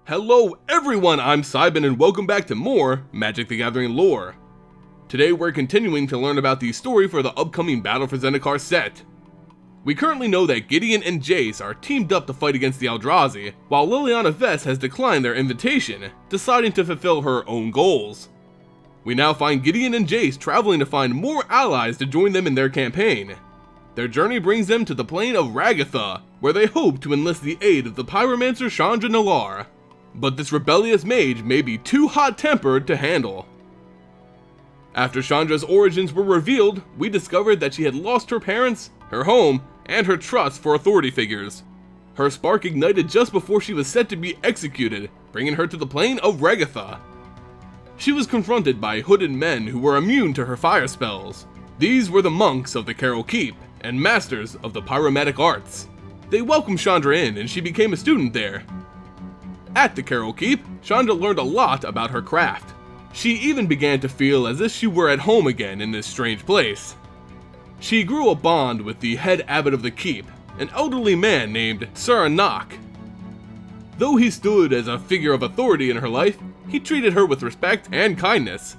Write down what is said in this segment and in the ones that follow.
Hello everyone, I'm Simon and welcome back to more Magic the Gathering lore. Today we're continuing to learn about the story for the upcoming Battle for Zendikar set. We currently know that Gideon and Jace are teamed up to fight against the Eldrazi, while Liliana Vess has declined their invitation, deciding to fulfill her own goals. We now find Gideon and Jace traveling to find more allies to join them in their campaign. Their journey brings them to the plane of Regatha, where they hope to enlist the aid of the pyromancer Chandra Nalaar. But this rebellious mage may be too hot-tempered to handle. After Chandra's origins were revealed, we discovered that she had lost her parents, her home, and her trust for authority figures. Her spark ignited just before she was set to be executed, bringing her to the plane of Regatha. She was confronted by hooded men who were immune to her fire spells. These were the monks of the Keral Keep, and masters of the pyromantic arts. They welcomed Chandra in and she became a student there. At the Keral Keep, Chandra learned a lot about her craft. She even began to feel as if she were at home again in this strange place. She grew a bond with the head abbot of the keep, an elderly man named Nalaar. Though he stood as a figure of authority in her life, he treated her with respect and kindness.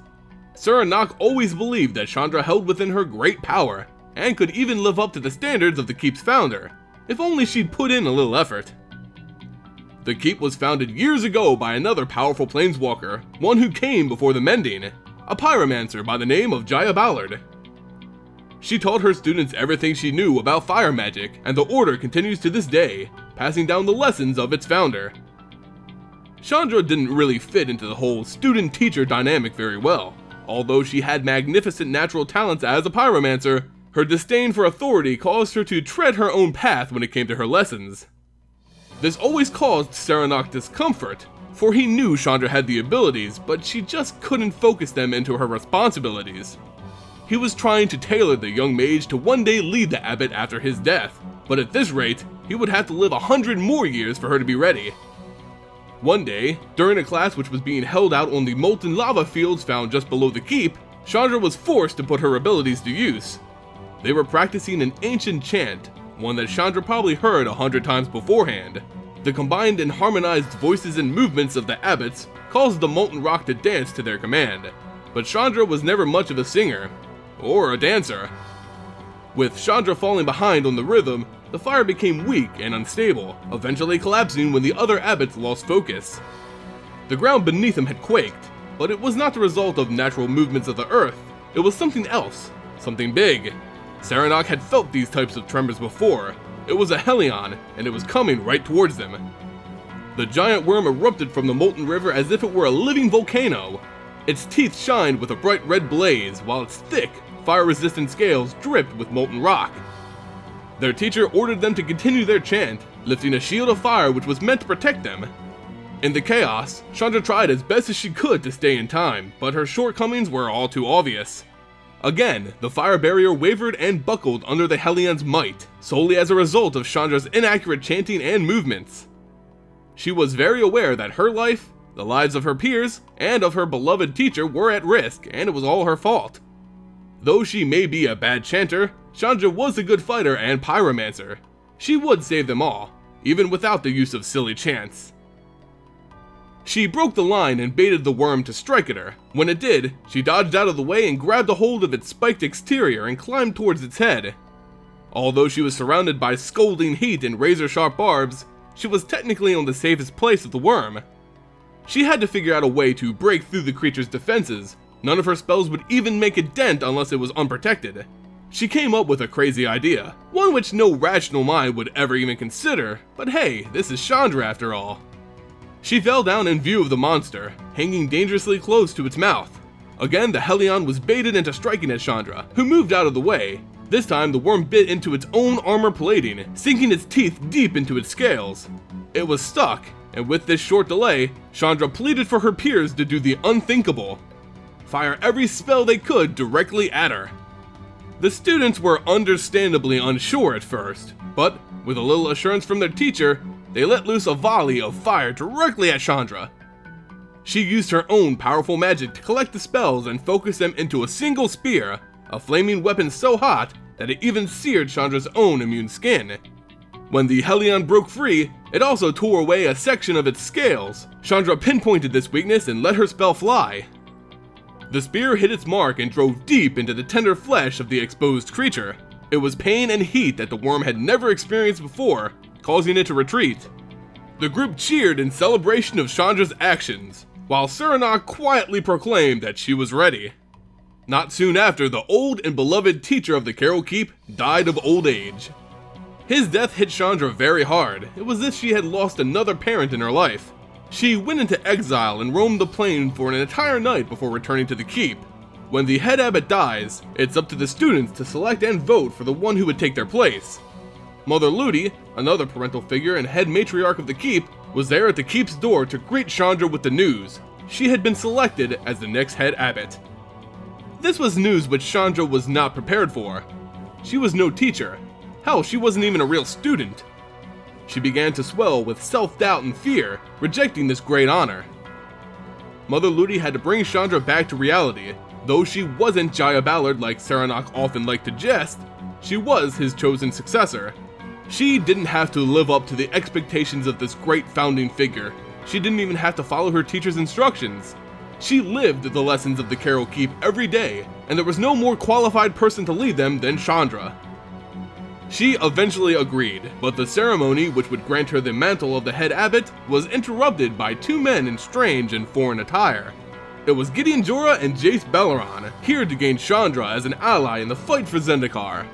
Nalaar always believed that Chandra held within her great power, and could even live up to the standards of the keep's founder, if only she'd put in a little effort. The keep was founded years ago by another powerful planeswalker, one who came before the Mending, a pyromancer by the name of Jaya Ballard. She taught her students everything she knew about fire magic, and the order continues to this day, passing down the lessons of its founder. Chandra didn't really fit into the whole student-teacher dynamic very well. Although she had magnificent natural talents as a pyromancer, her disdain for authority caused her to tread her own path when it came to her lessons. This always caused Nalaar discomfort, for he knew Chandra had the abilities, but she just couldn't focus them into her responsibilities. He was trying to tailor the young mage to one day lead the abbot after his death, but at this rate, he would have to live 100 more years for her to be ready. One day, during a class which was being held out on the molten lava fields found just below the keep, Chandra was forced to put her abilities to use. They were practicing an ancient chant, one that Chandra probably heard 100 times beforehand. The combined and harmonized voices and movements of the abbots caused the molten rock to dance to their command, but Chandra was never much of a singer, or a dancer. With Chandra falling behind on the rhythm, the fire became weak and unstable, eventually collapsing when the other abbots lost focus. The ground beneath them had quaked, but it was not the result of natural movements of the earth, it was something else, something big. Nalaar had felt these types of tremors before. It was a Hellion, and it was coming right towards them. The giant worm erupted from the molten river as if it were a living volcano. Its teeth shined with a bright red blaze, while its thick, fire-resistant scales dripped with molten rock. Their teacher ordered them to continue their chant, lifting a shield of fire which was meant to protect them. In the chaos, Chandra tried as best as she could to stay in time, but her shortcomings were all too obvious. Again, the fire barrier wavered and buckled under the Hellion's might, solely as a result of Chandra's inaccurate chanting and movements. She was very aware that her life, the lives of her peers, and of her beloved teacher were at risk, and it was all her fault. Though she may be a bad chanter, Chandra was a good fighter and pyromancer. She would save them all, even without the use of silly chants. She broke the line and baited the worm to strike at her. When it did, she dodged out of the way and grabbed a hold of its spiked exterior and climbed towards its head. Although she was surrounded by scalding heat and razor-sharp barbs, she was technically on the safest place of the worm. She had to figure out a way to break through the creature's defenses. None of her spells would even make a dent unless it was unprotected. She came up with a crazy idea, one which no rational mind would ever even consider, but hey, this is Chandra after all. She fell down in view of the monster, hanging dangerously close to its mouth. Again, the Hellion was baited into striking at Chandra, who moved out of the way. This time, the worm bit into its own armor plating, sinking its teeth deep into its scales. It was stuck, and with this short delay, Chandra pleaded for her peers to do the unthinkable: fire every spell they could directly at her. The students were understandably unsure at first, but with a little assurance from their teacher, they let loose a volley of fire directly at Chandra. She used her own powerful magic to collect the spells and focus them into a single spear, a flaming weapon so hot that it even seared Chandra's own immune skin. When the Hellion broke free, it also tore away a section of its scales. Chandra pinpointed this weakness and let her spell fly. The spear hit its mark and drove deep into the tender flesh of the exposed creature. It was pain and heat that the worm had never experienced before, causing it to retreat. The group cheered in celebration of Chandra's actions, while Serenok quietly proclaimed that she was ready. Not soon after, the old and beloved teacher of the Keral Keep died of old age. His death hit Chandra very hard. It was as if she had lost another parent in her life. She went into exile and roamed the plain for an entire night before returning to the keep. When the head abbot dies, it's up to the students to select and vote for the one who would take their place. Mother Ludi, another parental figure and head matriarch of the keep, was there at the keep's door to greet Chandra with the news. She had been selected as the next head abbot. This was news which Chandra was not prepared for. She was no teacher. Hell, she wasn't even a real student. She began to swell with self-doubt and fear, rejecting this great honor. Mother Ludi had to bring Chandra back to reality. Though she wasn't Jaya Ballard like Serenok often liked to jest, she was his chosen successor. She didn't have to live up to the expectations of this great founding figure. She didn't even have to follow her teacher's instructions. She lived the lessons of the Keral Keep every day, and there was no more qualified person to lead them than Chandra. She eventually agreed, but the ceremony which would grant her the mantle of the head abbot was interrupted by two men in strange and foreign attire. It was Gideon Jorah and Jace Belleron, here to gain Chandra as an ally in the fight for Zendikar.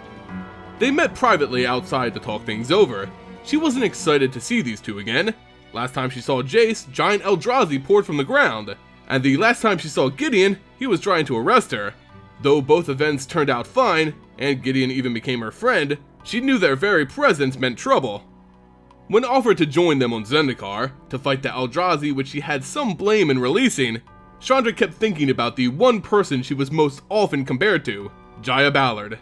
They met privately outside to talk things over. She wasn't excited to see these two again. Last time she saw Jace, giant Eldrazi poured from the ground, and the last time she saw Gideon, he was trying to arrest her. Though both events turned out fine, and Gideon even became her friend, she knew their very presence meant trouble. When offered to join them on Zendikar, to fight the Eldrazi which she had some blame in releasing, Chandra kept thinking about the one person she was most often compared to, Jaya Ballard.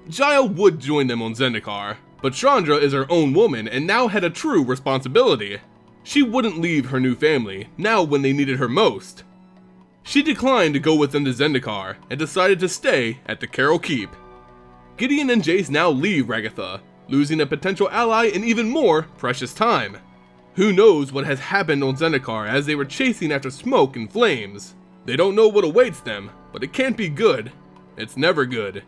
Jaya would join them on Zendikar, but Chandra is her own woman and now had a true responsibility. She wouldn't leave her new family, now when they needed her most. She declined to go with them to Zendikar, and decided to stay at the Keral Keep. Gideon and Jace now leave Regatha, losing a potential ally and even more precious time. Who knows what has happened on Zendikar as they were chasing after smoke and flames. They don't know what awaits them, but it can't be good. It's never good.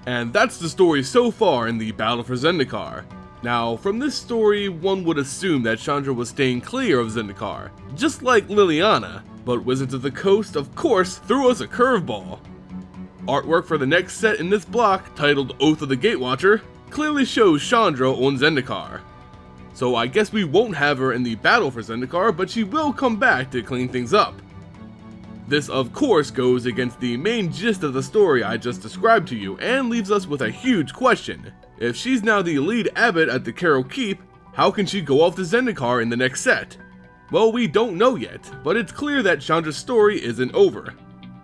And that's the story so far in the Battle for Zendikar. Now, from this story, one would assume that Chandra was staying clear of Zendikar, just like Liliana, but Wizards of the Coast, of course, threw us a curveball. Artwork for the next set in this block, titled Oath of the Gatewatcher, clearly shows Chandra on Zendikar. So I guess we won't have her in the battle for Zendikar, but she will come back to clean things up. This of course goes against the main gist of the story I just described to you, and leaves us with a huge question. If she's now the lead abbot at the Keral Keep, how can she go off to Zendikar in the next set? Well, we don't know yet, but it's clear that Chandra's story isn't over.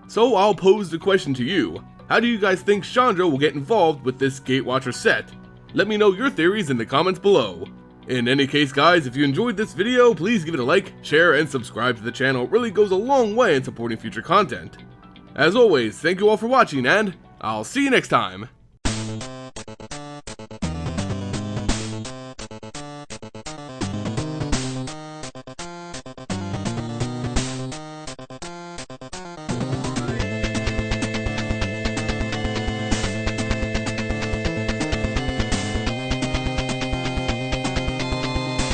So I'll pose the question to you. How do you guys think Chandra will get involved with this Gatewatcher set? Let me know your theories in the comments below. In any case guys, if you enjoyed this video, please give it a like, share, and subscribe to the channel. It really goes a long way in supporting future content. As always, thank you all for watching, and I'll see you next time.